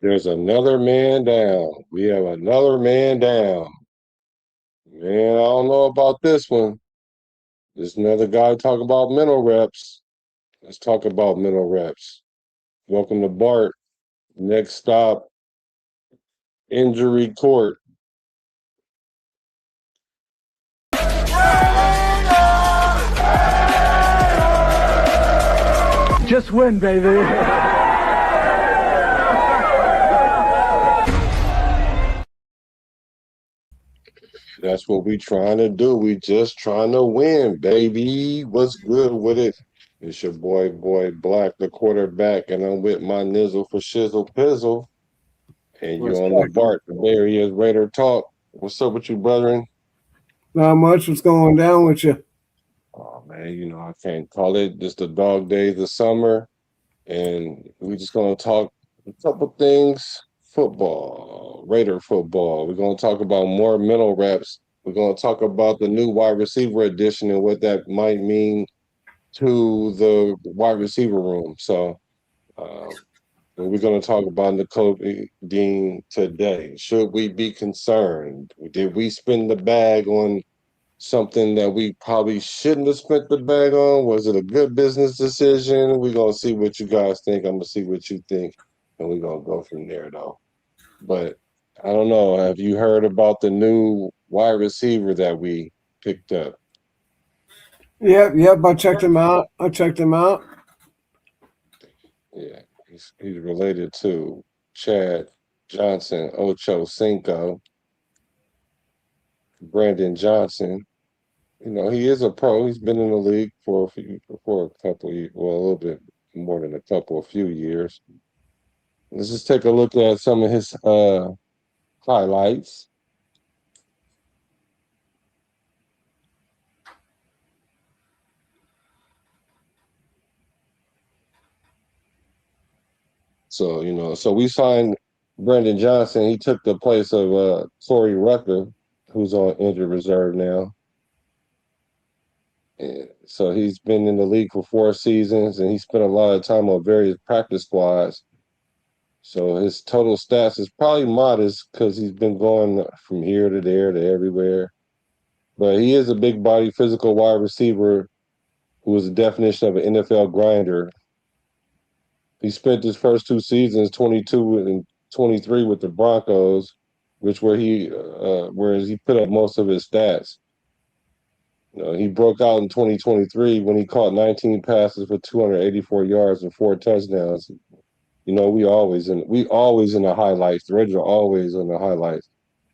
There's another man down. We have another man down. Man, I don't know about this one. There's another guy talking about mental reps. Let's talk about mental reps. Welcome to Bart. Next stop, injury court. Just win, baby. That's what we trying to do. We just trying to win, baby. What's good with it? It's your boy Black, the quarterback, and I'm with my nizzle for shizzle pizzle. And What's you're on the cracking? Bart. There he is, Raider Talk. What's up with you, brethren? Not much. What's going down with you? Oh man, I can't call it just the dog days of summer. And we just gonna talk a couple things. Football, Raider football. We're gonna talk about more mental reps. We're gonna talk about the new wide receiver edition and what that might mean to the wide receiver room. So we're going to talk about Nakobe Dean today. Should we be concerned? Did we spend the bag on something that we probably shouldn't have spent the bag on? Was it a good business decision? We're going to see what you guys think. I'm going to see what you think, and we're going to go from there, though. But I don't know. Have you heard about the new wide receiver that we picked up? Yep. I checked him out. Yeah, he's related to Chad Johnson, Ocho Cinco, Brandon Johnson. He is a pro. He's been in the league for a couple of, well, a little bit more than a few years. Let's just take a look at some of his highlights. So we signed Brandon Johnson. He took the place of Corey Rucker, who's on injured reserve now. And so he's been in the league for 4 seasons, and he spent a lot of time on various practice squads. So his total stats is probably modest because he's been going from here to there to everywhere. But he is a big body, physical wide receiver who is the definition of an NFL grinder. He spent his first 2 seasons, 22 and 23, with the Broncos, whereas he put up most of his stats. He broke out in 2023 when he caught 19 passes for 284 yards and 4 touchdowns. We always in the highlights. The Raiders are always in the highlights,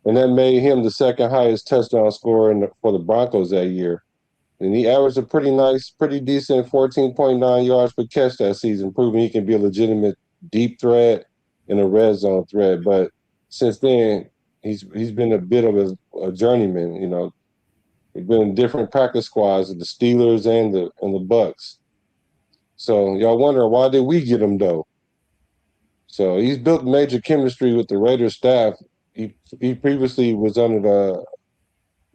and that made him the second highest touchdown scorer for the Broncos that year. And he averaged a pretty decent 14.9 yards per catch that season, proving he can be a legitimate deep threat and a red zone threat. But since then, he's been a bit of a journeyman. He's been in different practice squads of the Steelers and the Bucks. So y'all wonder, why did we get him though? So he's built major chemistry with the Raiders staff. He previously was under the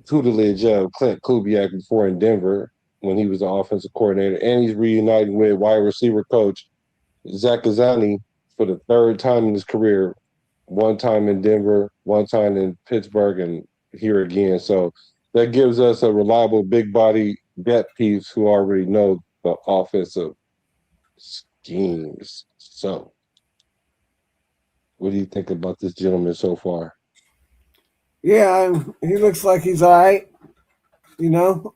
tutelage of Clint Kubiak before in Denver when he was the offensive coordinator, and he's reuniting with wide receiver coach Zach Gazani for the third time in his career. One time in Denver, one time in Pittsburgh, and here again. So that gives us a reliable big body depth piece who already know the offensive schemes. So what do you think about this gentleman so far? Yeah, he looks like he's all right. You know,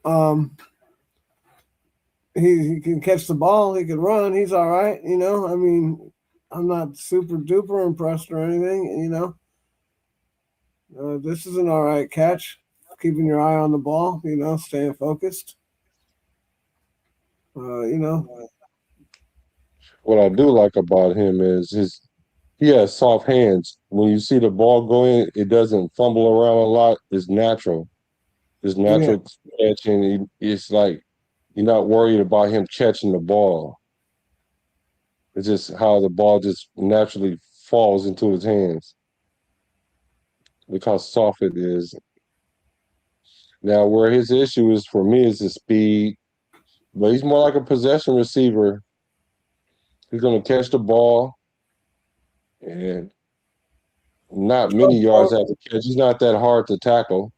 he can catch the ball. He can run. He's all right. I mean, I'm not super duper impressed or anything. This is an all right catch. Keeping your eye on the ball. Staying focused. Uh, you know, What I do like about him is he has soft hands. When you see the ball go in, it doesn't fumble around a lot. It's natural. It's yeah, natural catching. It's like you're not worried about him catching the ball. It's just how the ball just naturally falls into his hands. Look how soft it is. Now, where his issue is for me is the speed, but he's more like a possession receiver. He's going to catch the ball, and not many yards after catch. He's not that hard to tackle.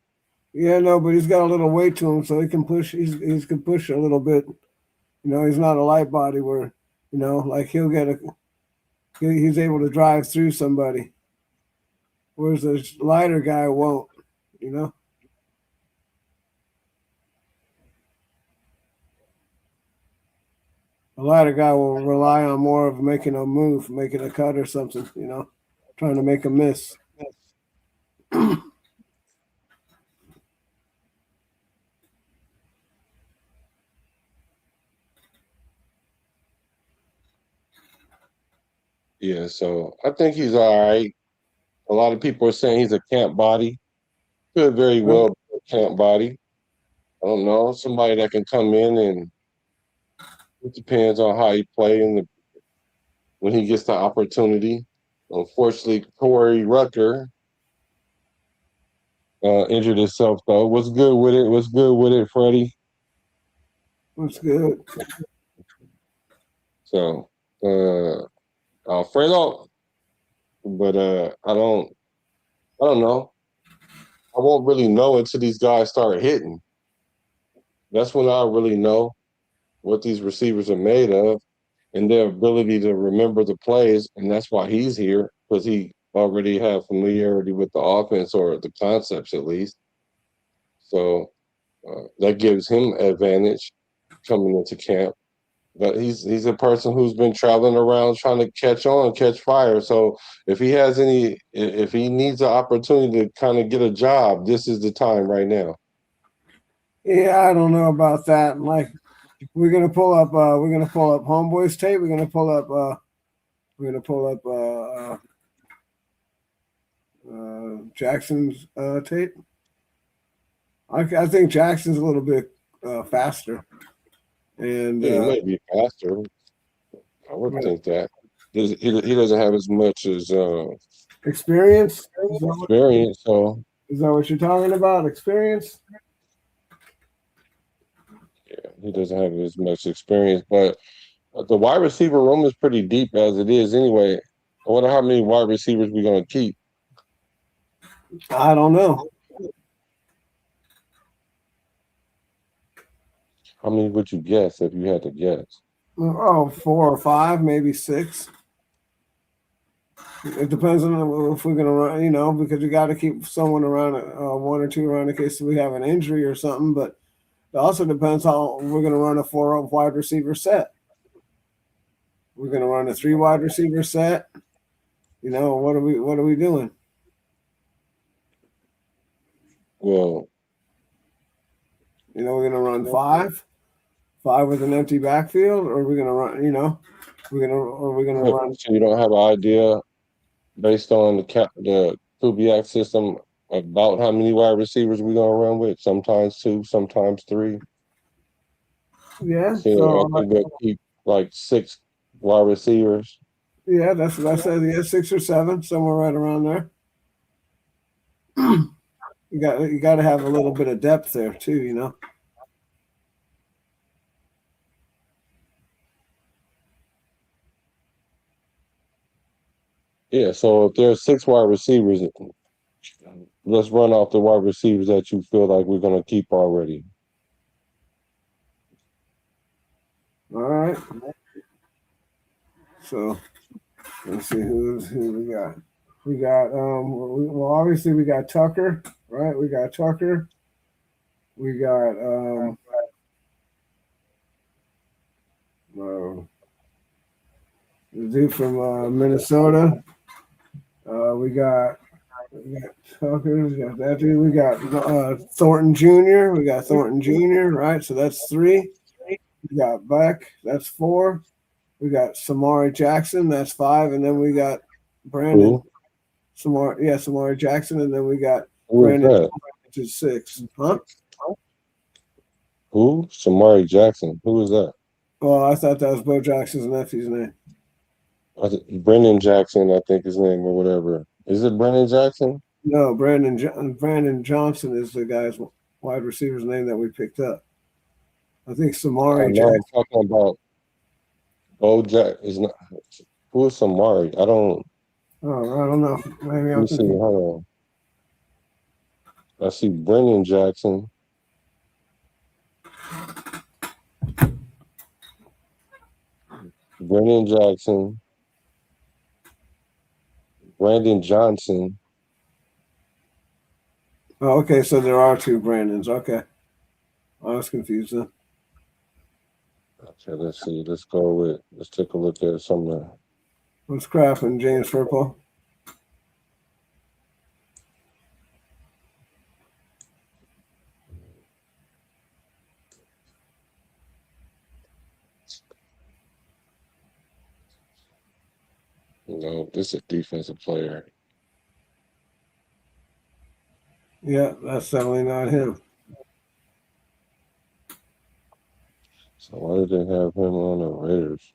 Yeah, no, but he's got a little weight to him, so he can push. He can push a little bit. You know, he's not a light body where, you know, like he's able to drive through somebody, whereas the lighter guy won't. You know. A lighter guy will rely on more of making a move, making a cut or something, you know, trying to make a miss. Yeah, so I think he's all right. A lot of people are saying he's a camp body. Could very well be a camp body. I don't know. Somebody that can come in, and it depends on how he play and when he gets the opportunity. Unfortunately, Corey Rucker injured himself though. What's good with it? What's good with it, Freddie? That's good. So Alfredo, but I don't know. I won't really know until these guys start hitting. That's when I really know what these receivers are made of and their ability to remember the plays. And that's why he's here, because he already have familiarity with the offense or the concepts at least. So that gives him advantage coming into camp. But he's a person who's been traveling around trying to catch fire. So if he needs an opportunity to kind of get a job, this is the time right now. Yeah, I don't know about that. Like, we're gonna pull up Homeboy's tape. We're gonna pull up Jackson's tape. I think Jackson's a little bit faster, and Yeah, he might be faster. I would think that. He doesn't have as much as experience. experience, so Is that what you're talking about? Experience? yeah, he doesn't have as much experience. But the wide receiver room is pretty deep as it is anyway. I wonder how many wide receivers we're gonna keep. I don't know. How many would you guess if you had to guess? Oh, 4 or 5, maybe 6. It depends on if we're gonna run, you know, because you got to keep someone around, 1 or 2 around in case we have an injury or something. But it also depends how we're gonna run a 4 wide receiver set. We're gonna run a 3 wide receiver set. You know, what are we doing? Well, You know, we're gonna run 5 with an empty backfield, or we're gonna run. You know, we're gonna run. so you don't have an idea based on the Kubiak system about how many wide receivers we're gonna run with? Sometimes 2, sometimes 3. Yeah. So I think we'll keep like 6 wide receivers. Yeah, that's what I said. Yeah, 6 or 7, somewhere right around there. You got to have a little bit of depth there too. You know. Yeah, so if there's 6 wide receivers, let's run off the wide receivers that you feel like we're gonna keep already. All right. So let's see who we got. We got well, obviously we got Tucker, right? We got Tucker. We got the dude from Minnesota. We got Tucker. We got that dude. We got Thornton Jr. We got Thornton Jr. Right, so that's 3. We got Beck. That's 4. We got Samari Jackson. That's 5, and then we got Brandon. Samari Jackson, and then we got Who is Brandon, that? which is 6. Huh? Who? Samari Jackson. Who is that? Well, I thought that was Bo Jackson's nephew's name. Brendan Jackson, I think his name or whatever. Is it Brendan Jackson? No, Brandon Johnson is the guy's wide receiver's name that we picked up. I think Samari No, I'm Jackson. talking about Bo Jack is not. Who is Samari? I don't. Oh, I don't know. Maybe Let I'm me see. confused. Hold on. I see Brennan Jackson. Brennan Jackson. Brandon Johnson. Oh, okay. So there are two Brandons. Okay. I was confused then. Okay, let's see. Let's take a look at some of the. What's cracking, James Purple? This is a defensive player. Yeah, that's definitely not him. So why did they have him on the Raiders?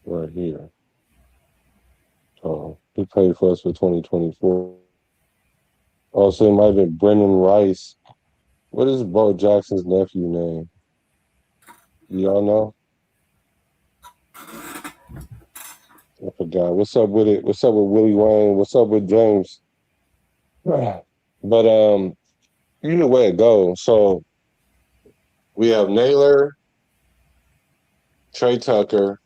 Right here. Oh, he played for us for 2024. Also, it might have been Brendan Rice. What is Bo Jackson's nephew name? Y'all know? I forgot. What's up with it? What's up with Willie Wayne? What's up with James? But either way it goes. So we have Naylor, Trey Tucker,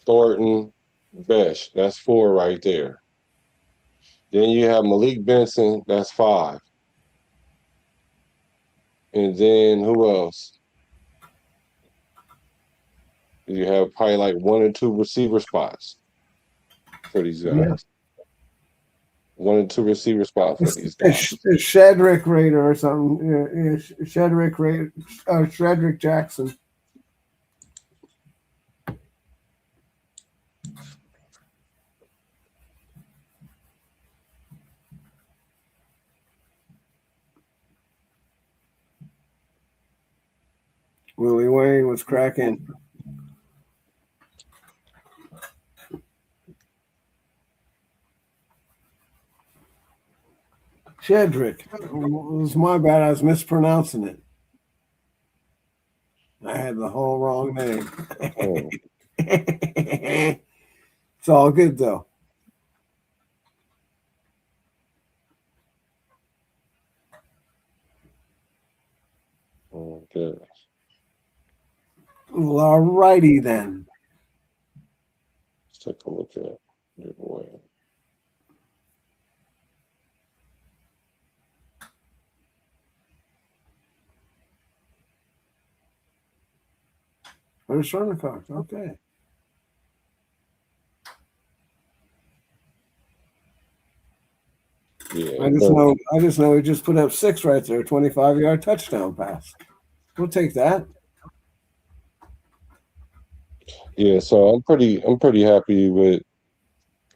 Thornton, Besh. That's four right there. Then you have Malik Benson. That's five. And then who else? You have probably like one or two receiver spots for these Yeah. guys. One or two receiver spots for these guys. It's Shedrick Raider or something. Yeah, Shedrick Raider, Shedrick Jackson. Willie Wayne was cracking. Shedrick. It was my bad. I was mispronouncing it. I had the whole wrong name. Oh, It's all good though. good. Well, all righty then. Let's take a look at your boy. Where's Shernicott? Okay. Yeah, I just know he just put up 6 right there, 25-yard touchdown pass. We'll take that. yeah. So I'm pretty happy with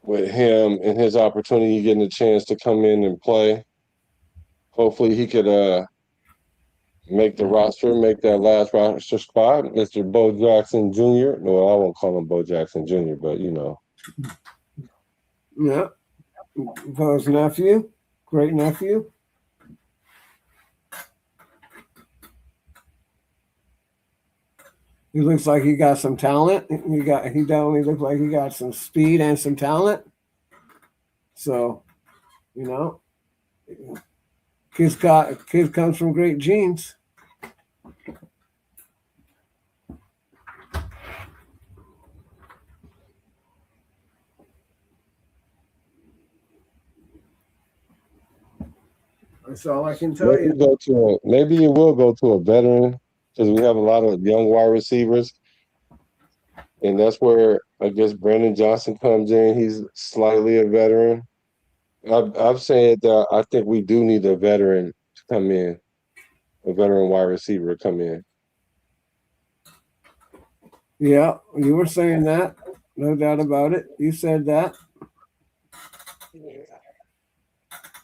him and his opportunity getting a chance to come in and play. Hopefully he could make the roster, make that last roster spot. Mr. Bo Jackson Jr. No, I won't call him Bo Jackson Jr., but you know. Yeah. Bo's nephew, great nephew. He looks like he got some talent. He definitely looks like he got some speed and some talent. So, you know, kid comes from great genes. That's all I can tell you. Maybe it will go to a veteran because we have a lot of young wide receivers, and that's where I guess Brandon Johnson comes in. He's slightly a veteran. I've said that I think we do need a veteran to come in, a veteran wide receiver to come in. Yeah, you were saying that. No doubt about it. You said that. Yeah.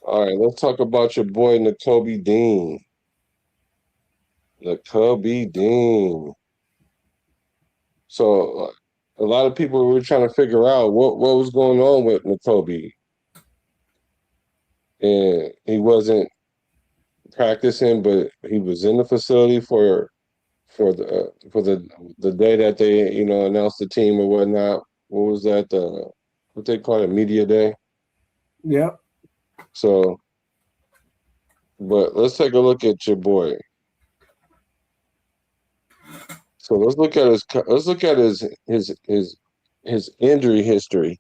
All right, let's talk about your boy Nakobe Dean. Nakobe Dean. So a lot of people were trying to figure out what was going on with Nakobe, and he wasn't practicing, but he was in the facility for the day that they announced the team or whatnot. What was that? What they call it, media day. Yep. So, but let's take a look at your boy. So let's look at his injury history.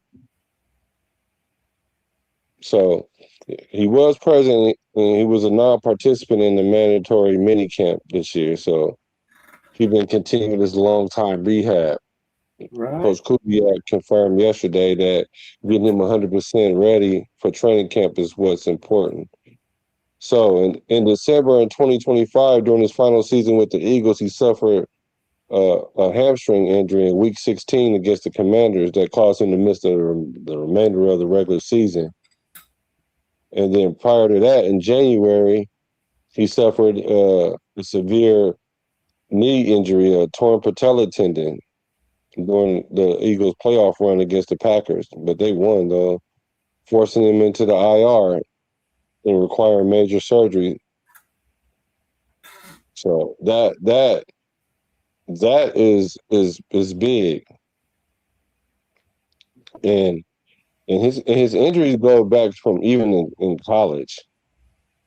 So he was present and he was a non-participant in the mandatory minicamp this year. So he's been continuing this long time rehab. Right. Coach Kubiak confirmed yesterday that getting him 100% ready for training camp is what's important. So in December in 2025, during his final season with the Eagles, he suffered a hamstring injury in Week 16 against the Commanders that caused him to miss the remainder of the regular season. And then prior to that, in January, he suffered a severe knee injury, a torn patella tendon, during the Eagles' playoff run against the Packers. But they won, though, forcing him into the IR and requiring major surgery. So that is big, and his injuries go back from even in college.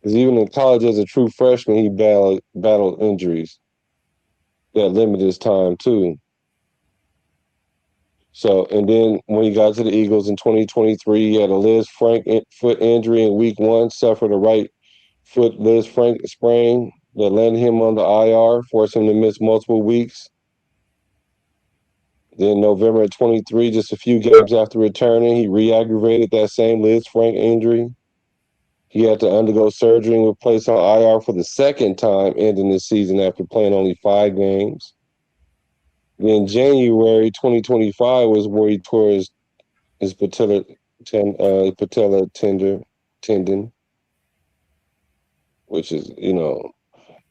Because even in college, as a true freshman, he battled injuries that limited his time too. So, and then when he got to the Eagles in 2023, he had a Liz Frank foot injury in Week 1, suffered a right foot Liz Frank sprain that landed him on the IR, forced him to miss multiple weeks. Then November of 23, just a few games after returning, he re-aggravated that same Liz Frank injury. He had to undergo surgery and was placed on IR for the second time, ending the season after playing only 5 games. Then January 2025 was where he tore his patella tendon, which is,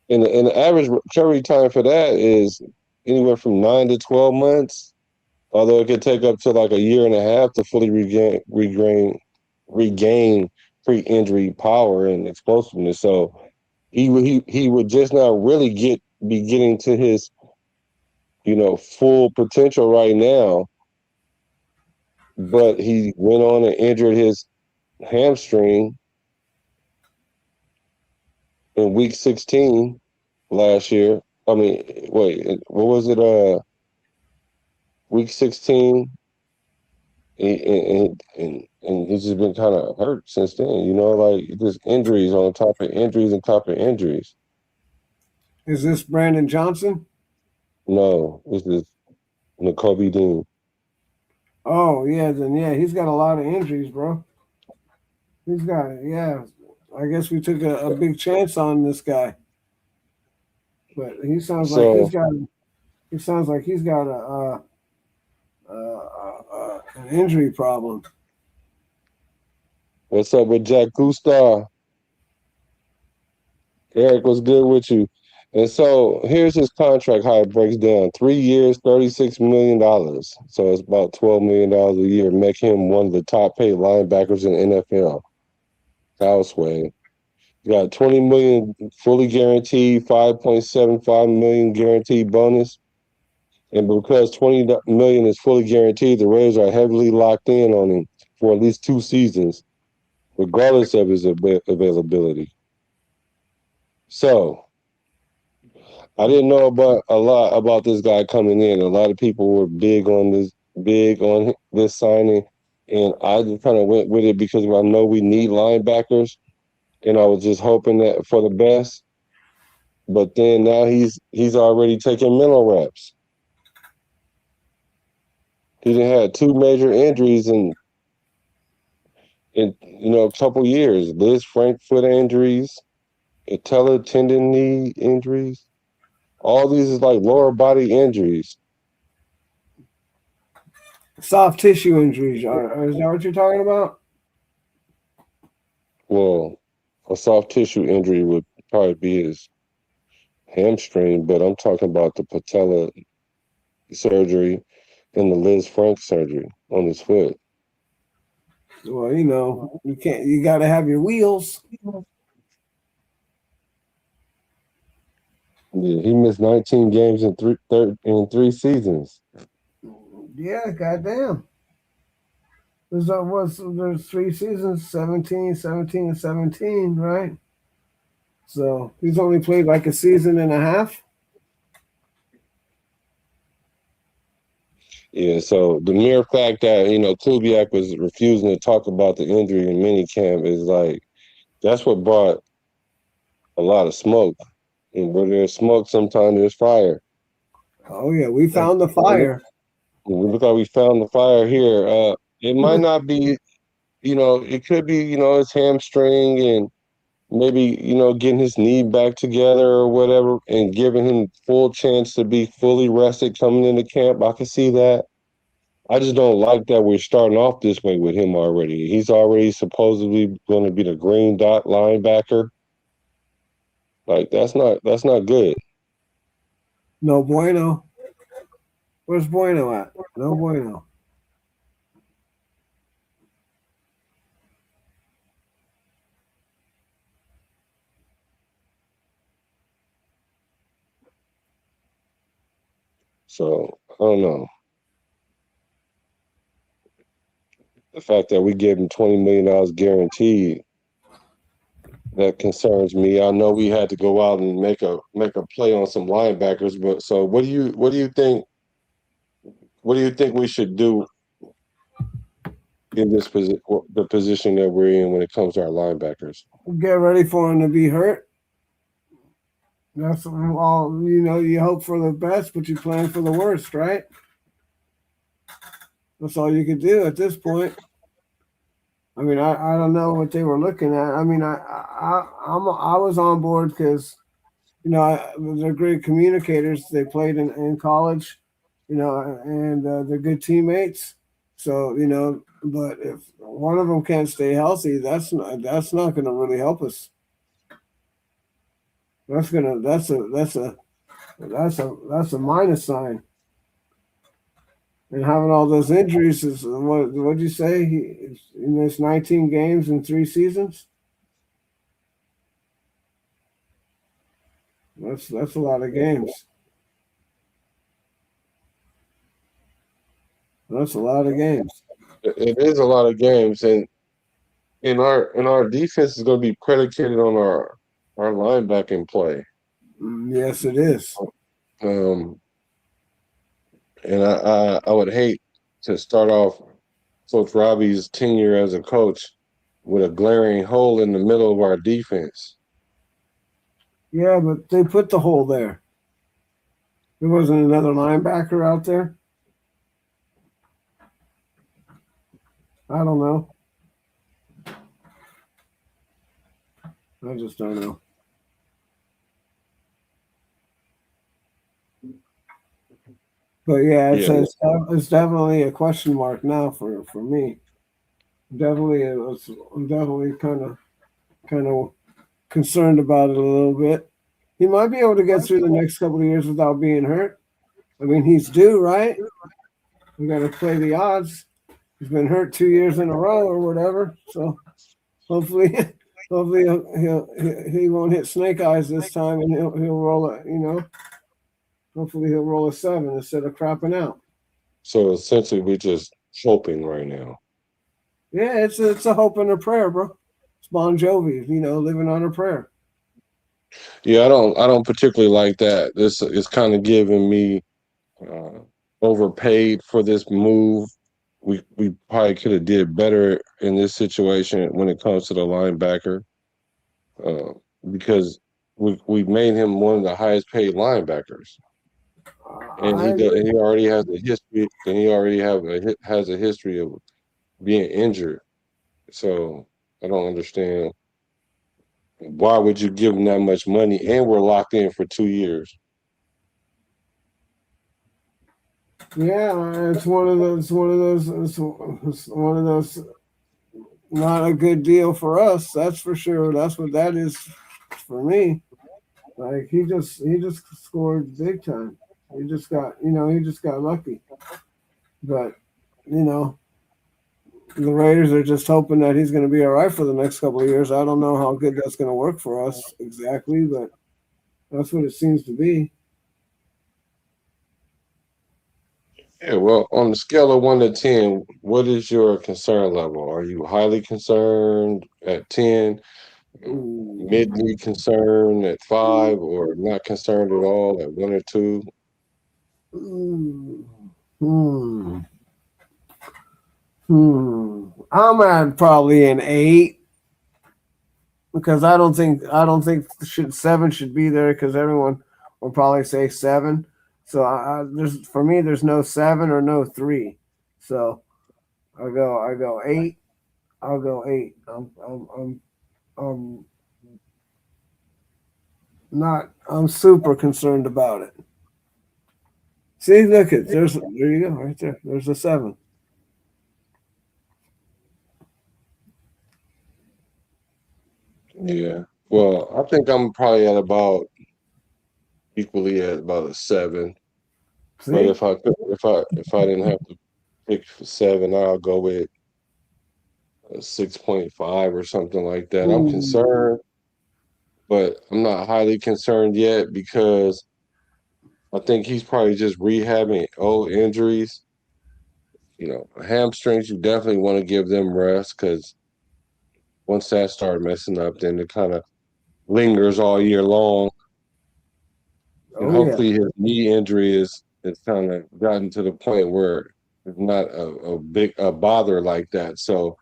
and the average recovery time for that is anywhere from 9 to 12 months. Although it could take up to like a year and a half to fully regain pre-injury power and explosiveness. So he would just not really be getting to his full potential right now. But he went on and injured his hamstring in Week 16 last year. I mean, wait, what was it? Week 16, and he's just been kind of hurt since then. Like just injuries on top of injuries on top of injuries. Is this Brandon Johnson? No, this is Nakobe Dean. Oh yeah, then yeah, he's got a lot of injuries, bro. He's got yeah. I guess we took a big chance on this guy, but he sounds like So he's got an injury problem. what's up with Jack Gustav? Eric was good with you. And so here's his contract, how it breaks down. 3 years, $36 million. So it's about $12 million a year, make him one of the top paid linebackers in the NFL. Houseway. You got 20 million fully guaranteed, 5.75 million guaranteed bonus. And because 20 million is fully guaranteed, the Raiders are heavily locked in on him for at least 2 seasons, regardless of his availability. So I didn't know about a lot about this guy coming in. A lot of people were big on this signing, and I just kind of went with it because I know we need linebackers, and I was just hoping that for the best. But then now he's already taking mental reps. He had 2 major injuries in a couple years. Liz Frank foot injuries, patella tendon knee injuries. All these is like lower body injuries. Soft tissue injuries. Is that what you're talking about? Well, a soft tissue injury would probably be his hamstring, but I'm talking about the patella surgery and the Liz Frank surgery on his foot. Well, you can't. You got to have your wheels. Yeah, he missed 19 games in in 3 seasons. Yeah, goddamn. There's 3 seasons, 17, 17, and 17, right? So he's only played like a season and a half. Yeah, so the mere fact that, Kubiak was refusing to talk about the injury in minicamp is like, that's what brought a lot of smoke. And where there's smoke, sometimes there's fire. Oh yeah, we And found the it fire. look like we found the fire here. It might not be, it could be, his hamstring and maybe, getting his knee back together or whatever and giving him full chance to be fully rested coming into camp. I can see that. I just don't like that we're starting off this way with him already. He's already supposedly going to be the green dot linebacker. Like that's not good. No bueno. Where's Bueno at? No bueno. So I don't know. The fact that we gave him $20 million guaranteed, that concerns me. I know we had to go out and make a play on some linebackers, but so what do you think we should do in this position, the position that we're in when it comes to our linebackers? Get ready for him to be hurt. That's all. You hope for the best, but you plan for the worst, right? That's all you could do at this point. I mean, I don't know what they were looking at. I mean, I was on board because they're great communicators. They played in college, and they're good teammates. So but if one of them can't stay healthy, that's not going to really help us. That's a minus sign. And having all those injuries is what'd you say? He missed 19 games in 3 seasons. That's a lot of games. That's a lot of games. It is a lot of games, and our defense is going to be predicated on our linebacking play. Yes, it is. Um, and I would hate to start off Coach Robbie's tenure as a coach with a glaring hole in the middle of our defense. Yeah, but they put the hole there. There wasn't another linebacker out there. I don't know. I just don't know. But yeah, Yeah, it's definitely a question mark now for me. Definitely, I'm definitely kind of concerned about it a little bit. He might be able to get through the next couple of years without being hurt. I mean, he's due, right? We got to play the odds. He's been hurt 2 years in a row or whatever. So hopefully, hopefully he won't hit snake eyes this time, and he'll roll a hopefully he'll roll a 7 instead of crapping out. so essentially we're just hoping right now. Yeah, it's a hope and a prayer, bro. It's Bon Jovi, living on a prayer. Yeah, I don't particularly like that. This is kind of giving me uh, overpaid for this move. We probably could have did better in this situation when it comes to the linebacker, uh, because we made him one of the highest paid linebackers, and I agree. he already has a history, and he already has a history of being injured. So I don't understand why would you give him that much money, and we're locked in for 2 years. Yeah, it's one of those. It's one of those. Not a good deal for us. That's for sure. That's what that is for me. Like he just scored big time. He just got lucky. But you know, the Raiders are just hoping that he's going to be all right for the next couple of years. I don't know how good that's going to work for us exactly, but That's what it seems to be. Yeah, well, on the scale of 1 to 10, what is your concern level? Are you highly concerned at 10, Ooh. midly concerned at 5, or not concerned at all at 1 or 2? Ooh. Hmm. I'm at probably an 8 because I don't think seven should be there because everyone will probably say 7. So there's for me there's no 7 or no 3. So I go 8. I'll go 8. I'm not I'm super concerned about it. See, look at there you go right there. There's a 7. Yeah. Well, I think I'm probably at about equally at about a 7. But See? if I didn't have to pick for 7, I'll go with a 6.5 or something like that. I'm Ooh. concerned, but I'm not highly concerned yet because I think he's probably just rehabbing old injuries. Hamstrings, you definitely want to give them rest because once that start messing up, then it kind of lingers all year long. And Oh yeah. hopefully his knee injury is kind of gotten to the point where it's not a big bother like that. So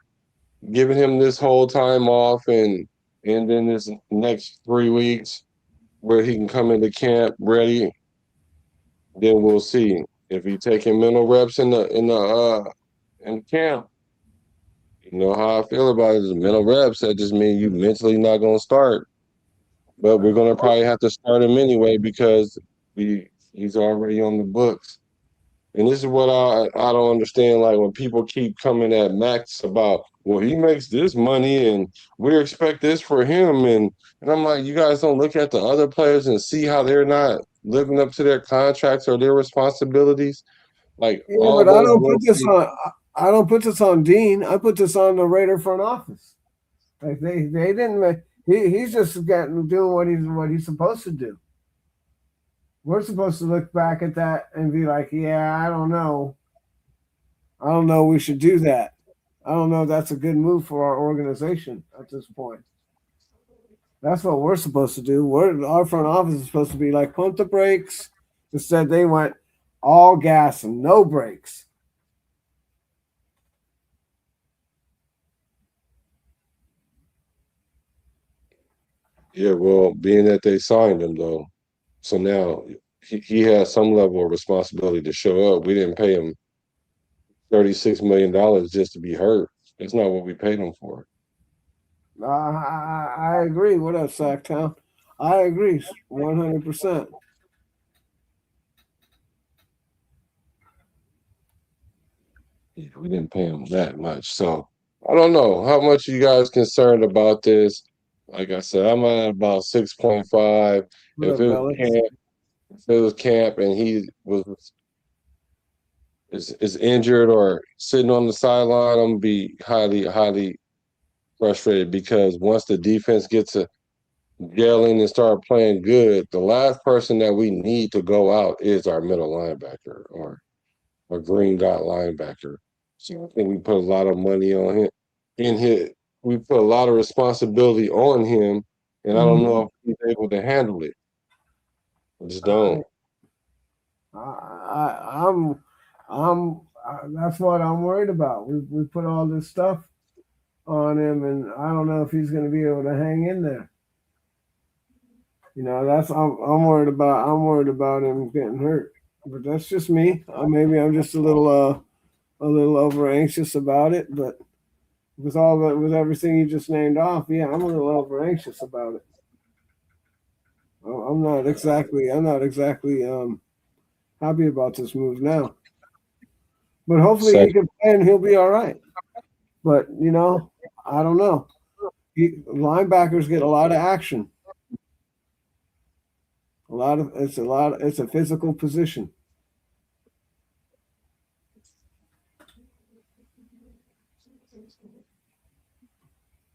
giving him this whole time off and then this next 3 weeks where he can come into camp ready, then we'll see. If he taking mental reps in camp, you know how I feel about it is mental reps. That just means you mentally not gonna start. But we're gonna probably have to start him anyway because he's already on the books. And this is what I don't understand. Like when people keep coming at Max about, well, he makes this money and we expect this for him, and I'm like, you guys don't look at the other players and see how they're not living up to their contracts or their responsibilities. Like Yeah, all but I those don't put this wealthy, on. I don't put this on Dean. I put this on the Raider front office. Like they didn't make. He's just getting doing what he's supposed to do. We're supposed to look back at that and be like, yeah, I don't know. I don't know. We should do that. I don't know. If that's a good move for our organization at this point. That's what we're supposed to do. Our front office is supposed to be like pump the brakes. Instead, they went all gas and no brakes. yeah, well, being that they signed him though, so now he has some level of responsibility to show up. We didn't pay him $36 million just to be hurt. That's not what we paid him for. I agree. What up, Sacktown? I agree 100%. Yeah, we didn't pay him that much. So I don't know how much you guys concerned about this. Like I said, I'm at about 6.5. What If up, it was Belly? camp, if it was camp and he is injured or sitting on the sideline, I'm gonna be highly, highly frustrated because once the defense gets a gelling and start playing good, the last person that we need to go out is our middle linebacker or a green dot linebacker. So I think we put a lot of money on him. In his, we put a lot of responsibility on him, and I don't Mm-hmm. know if he's able to handle it. I just I, don't. that's what I'm worried about. We put all this stuff on him, and I don't know if he's going to be able to hang in there. That's I'm worried about. I'm worried about him getting hurt. But that's just me. Maybe I'm just a little over anxious about it. But with everything you just named off, yeah, I'm a little over anxious about it. I'm not exactly happy about this move now. But hopefully he Second, can play and he'll be all right. But I don't know. Linebackers get a lot of action. It's a physical position.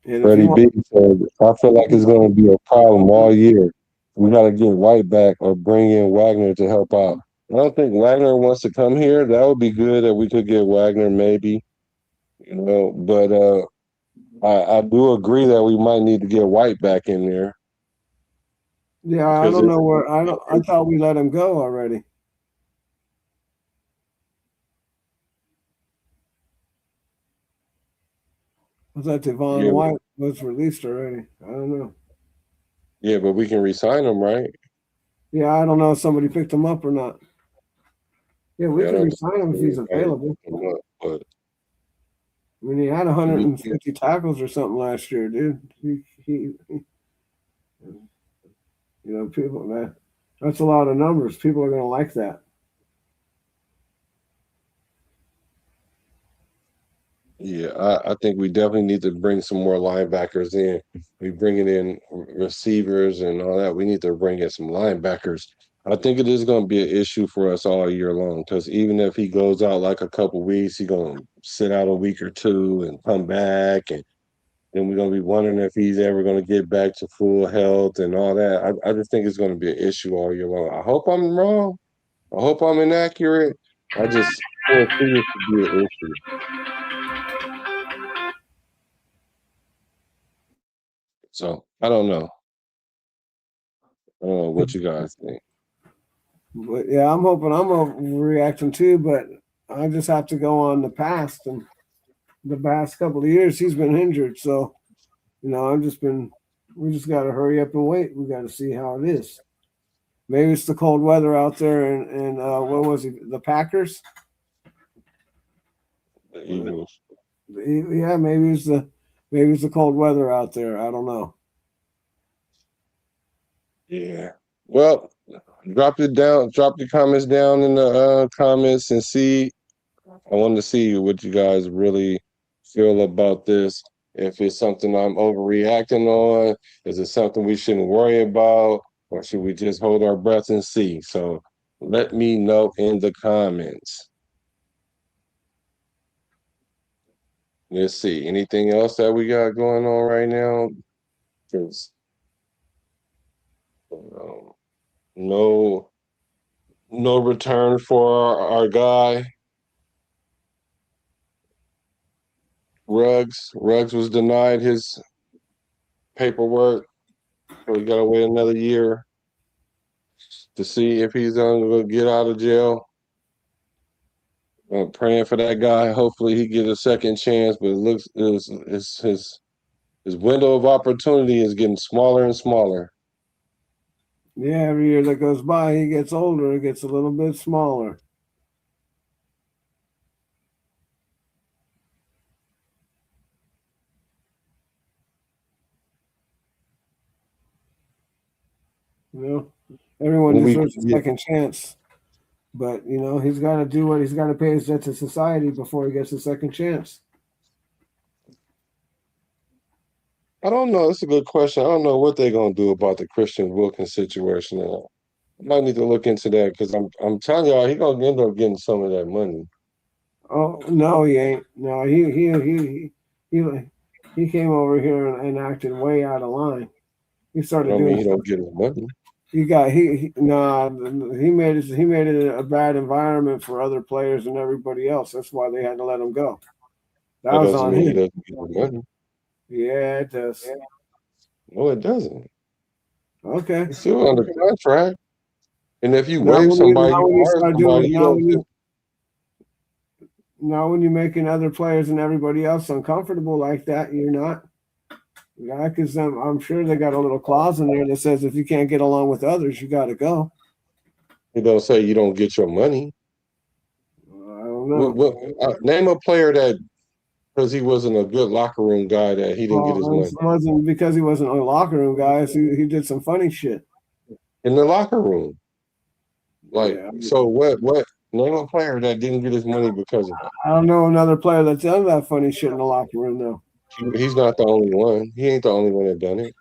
And if you Freddie want B said, I feel like it's going to be a problem all year. we got to get White back or bring in Wagner to help out. I don't think Wagner wants to come here. That would be good if we could get Wagner, maybe, But I do agree that we might need to get White back in there Yeah, I because don't know where. I don't. I thought we let him go already. I thought Devon yeah, White was released already. I don't know. yeah, but we can resign him, right? Yeah, I don't know if somebody picked him up or not. Yeah, we Yeah, I could don't resign him if think he's anybody available. picked him up, but I mean, he had we can, 150 tackles or something last year, dude. People, man, that's a lot of numbers. People are gonna like that. yeah, I think we definitely need to bring some more linebackers in. We bringing in receivers and all that. We need to bring in some linebackers. I think it is going to be an issue for us all year long because even if he goes out like a couple weeks, he's going to sit out a week or two and come back, and then we're going to be wondering if he's ever going to get back to full health and all that. I just think it's going to be an issue all year long. I hope I'm wrong. I hope I'm inaccurate. I just foresee it to be an issue. So I don't know. I don't know what you guys think. But yeah, I'm hoping I'm overreacting too. But I just have to go on the past, and the past couple of years he's been injured. So I've just been. We just got to hurry up and wait. We got to see how it is. Maybe it's the cold weather out there, and what was he? The Packers. The Eagles. Yeah, maybe it's the cold weather out there. I don't know. Yeah. Well, drop it down. Drop the comments down in the comments and see. I want to see what you guys really feel about this. If it's something I'm overreacting on, is it something we shouldn't worry about, or should we just hold our breath and see? So let me know in the comments. Let's see. Anything else that we got going on right now? 'Cause, um, no, no return for our guy Ruggs. Ruggs was denied his paperwork, so we got to wait another year to see if he's going to get out of jail. I'm praying for that guy. Hopefully, he gets a second chance. But it looks his window of opportunity is getting smaller and smaller. Yeah, every year that goes by, he gets older. It gets a little bit smaller. Everyone When we deserves a get, second chance, but he's got to do what he's got to pay his debt to society before he gets a second chance. I don't know. It's a good question. I don't know what they're going to do about the Christian Wilkins situation. I might need to look into that because I'm telling y'all, he gonna end up getting some of that money. Oh no, he ain't. No, he he came over here and acted way out of line. He I started don't doing mean he stuff. don't get his money. He made it a bad environment for other players and everybody else. That's why they had to let him go. That That was doesn't on mean he him. doesn't get his money. Yeah, it does. No, it doesn't. Okay. He's still under contract. And if you Now waive when you somebody, now you when you fire start somebody, doing you don't get. now when you're making other players and everybody else uncomfortable like that, you're not. Yeah, because I'm sure they got a little clause in there that says if you can't get along with others, you got to go. He don't say you don't get your money. I don't know. Name a player that because he wasn't a good locker room guy that he didn't get his Well, it money wasn't because he wasn't a locker room guy. He did some funny shit. in the locker room. Like, Yeah, so what? What? Name a player that didn't get his money because of that. I don't know another player that's done that funny shit in the locker room though. He's not the only one. He ain't the only one that done it.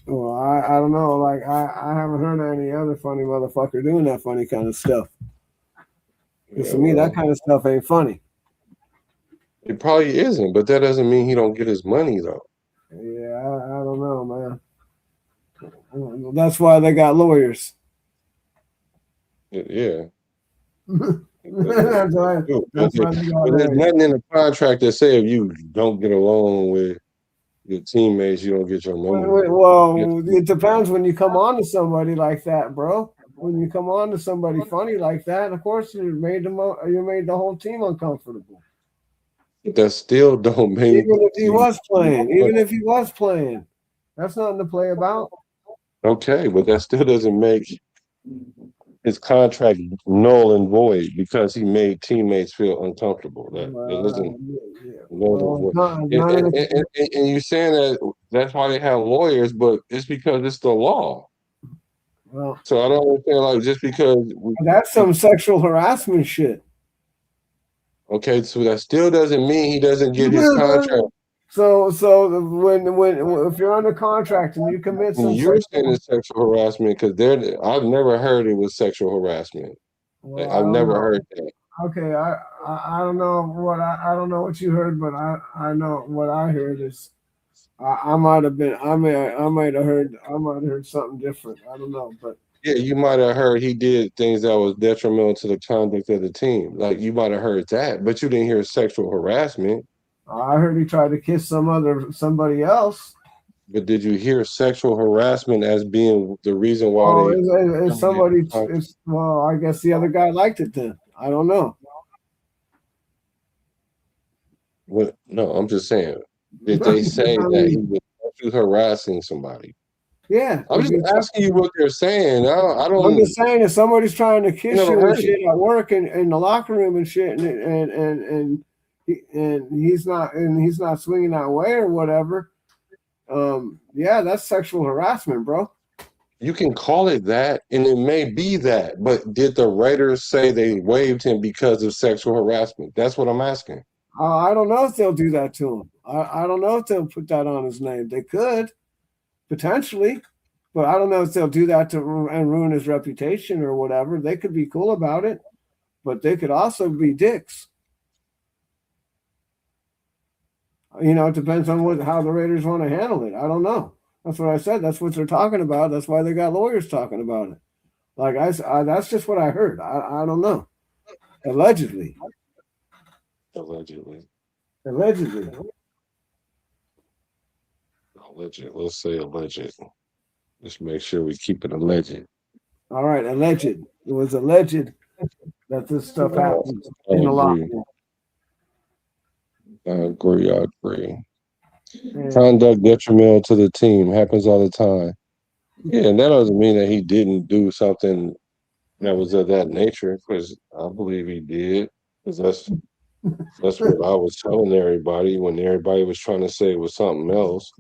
Well, I don't know. Like I haven't heard of any other funny motherfucker doing that funny kind of stuff. Because Yeah, to me, that well, kind of stuff ain't funny. it probably isn't, but that doesn't mean he don't get his money though. Yeah, I don't know, man. That's why they got lawyers. Yeah. That's why. That's why they got But there's lawyers. nothing in the contract that say if you don't get along with your teammates, you don't get your money. Well, it depends when you come on to somebody like that, bro. When you come on to somebody funny like that, of course you made the whole team uncomfortable. That still don't make Even if he you. was playing, even if he was playing, that's nothing to play about. Okay, but that still doesn't make his contract null and void because he made teammates feel uncomfortable. That doesn't Yeah. null and Well, void. And you're saying that that's why they have lawyers, but it's because it's the law. well, So I don't understand, like, just because that's some sexual harassment shit. okay, so that still doesn't mean he doesn't get his contract. So when if you're under contract and you commit And some you're saying sexual, it's sexual harassment because I've never heard it was sexual harassment. Like, well, I I've don't never know. heard that. Okay, I don't know I don't know what you heard, but I know what I heard is I might have been I might have heard something different. I don't know, but Yeah, you might have heard he did things that was detrimental to the conduct of the team. Like, you might have heard that, but you didn't hear sexual harassment. I heard he tried to kiss somebody else. But did you hear sexual harassment as being the reason why Oh, they is terminated somebody? the contract? It's well, I guess the other guy liked it then. I don't know. No, I'm just saying. Did they say I that he mean, was sexually harassing somebody? yeah. I'm just asking you what they're saying. I I'm don't. just saying, if somebody's trying to I kiss never you and heard it. shit at work and in the locker room and shit, and he's not swinging that way or whatever, yeah, that's sexual harassment, bro. You can call it that, and it may be that, but did the Raiders say they waived him because of sexual harassment? That's what I'm asking. I don't know if they'll do that to him. I don't know if they'll put that on his name. They could potentially, but I don't know if they'll do that and ruin his reputation or whatever. They could be cool about it, but they could also be dicks. It depends on how the Raiders want to handle it. I don't know. That's what I said. That's what they're talking about. That's why they got lawyers talking about it. Like that's just what I heard. I don't know. Allegedly. Allegedly. Allegedly. Alleged. Let's say alleged. Just make sure we keep it alleged. All right, alleged. It was alleged that this stuff happened I in the locker agree. room. I agree. I agree. And Conduct detrimental to the team happens all the time. Yeah, and that doesn't mean that he didn't do something that was of that nature, because I believe he did. Because that's what I was telling everybody when everybody was trying to say it was something else.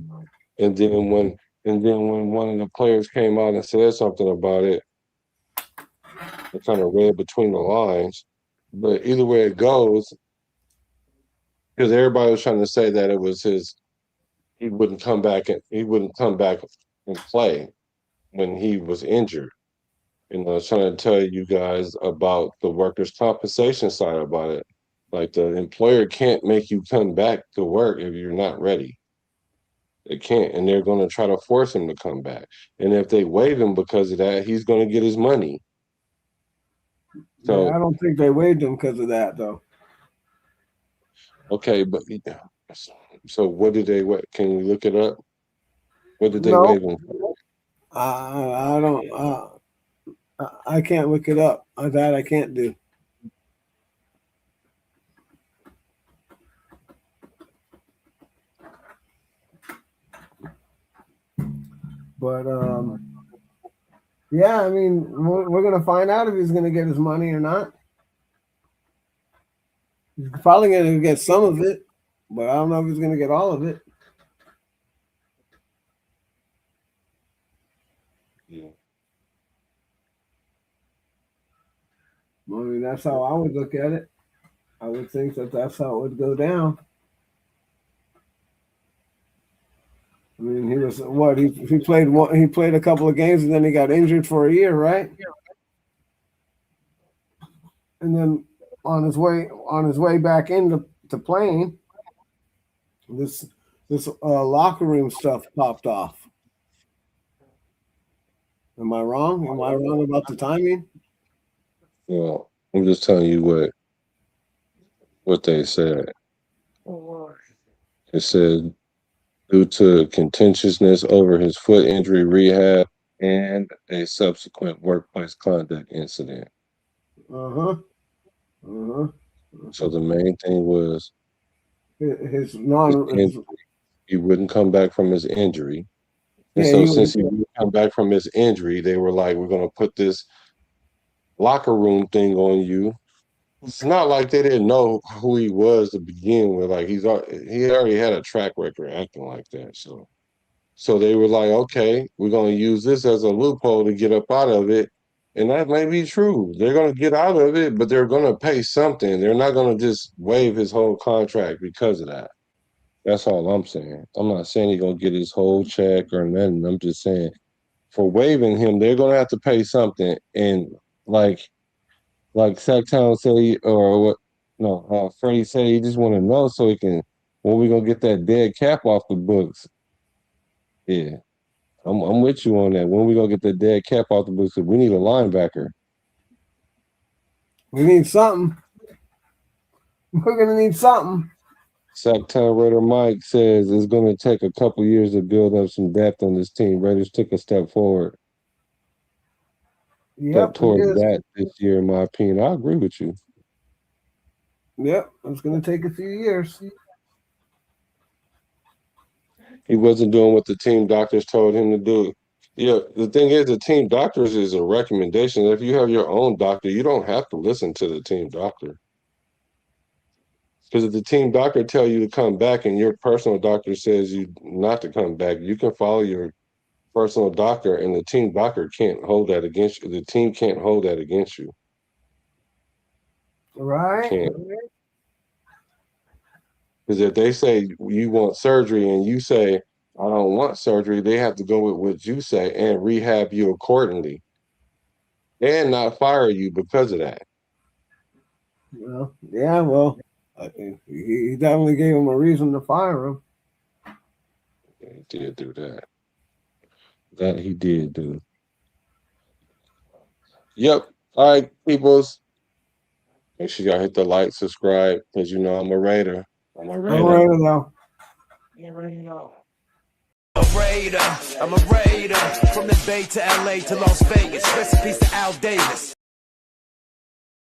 And then when one of the players came out and said something about it, I kind of read between the lines. But either way it goes, because everybody was trying to say that it was he wouldn't come back and play when he was injured. I was trying to tell you guys about the workers' compensation side about it. Like, the employer can't make you come back to work if you're not ready. They can't, and they're going to try to force him to come back. And if they waive him because of that, he's going to get his money. yeah, I So, don't think they waived him because of that though. okay, but so what did they? What can we look it up? What did they No, waive him for? I don't. I can't look it up. That I can't do. But yeah, I mean, we're gonna find out if he's gonna get his money or not. He's probably gonna get some of it, but I don't know if he's gonna get all of it. Yeah. I mean, that's how I would look at it. I would think that that's how it would go down. I mean, he was what he played he played a couple of games and then he got injured for a year, right? And then on his way back into playing, this locker room stuff popped off. Am I wrong? Am I wrong about the timing? Well, I'm just telling you what they said. It said due to contentiousness over his foot injury rehab and a subsequent workplace conduct incident. Uh-huh. Uh-huh. So the main thing was His his non his, injury. He wouldn't come back from his injury. And yeah, so he was since he wouldn't come back from his injury, they were like, we're gonna put this locker room thing on you. It's not like they didn't know who he was to begin with. Like he already had a track record acting like that. So they were like, okay, we're gonna use this as a loophole to get up out of it. And that may be true. They're gonna get out of it, but they're gonna pay something. They're not gonna just waive his whole contract because of that. That's all I'm saying. I'm not saying he's gonna get his whole check or nothing. I'm just saying for waiving him, they're gonna have to pay something. And like Sacktown said, or what? No, Freddie said he just want to know so he can when we gonna get that dead cap off the books. Yeah, I'm with you on that. When we gonna get that dead cap off the books? We need a linebacker. we need something. We're gonna need something. Sacktown Raider Mike says it's gonna take a couple years to build up some depth on this team. Raiders took a step forward. Step Yep, it towards is. that this year, in my opinion. I agree with you. Yep, it's gonna take a few years. He wasn't doing what the team doctors told him to do. Yeah, the thing is, the team doctors is a recommendation. If you have your own doctor, you don't have to listen to the team doctor. Because if the team doctor tell you to come back and your personal doctor says you not to come back, you can follow your personal doctor, and the team doctor can't hold that against you. The team can't hold that against you. Right. Can't. Because if they say you want surgery and you say, I don't want surgery, they have to go with what you say and rehab you accordingly and not fire you because of that. Well, yeah, well, he definitely gave him a reason to fire him. He did do that. That he did do. Yep. All right, peoples. Make sure y'all hit the like, subscribe, because you know I'm a Raider. I'm a I'm Raider. ready now. I'm a Raider. I'm a raider from the Bay to LA to Las Vegas. Rest in peace to Al Davis.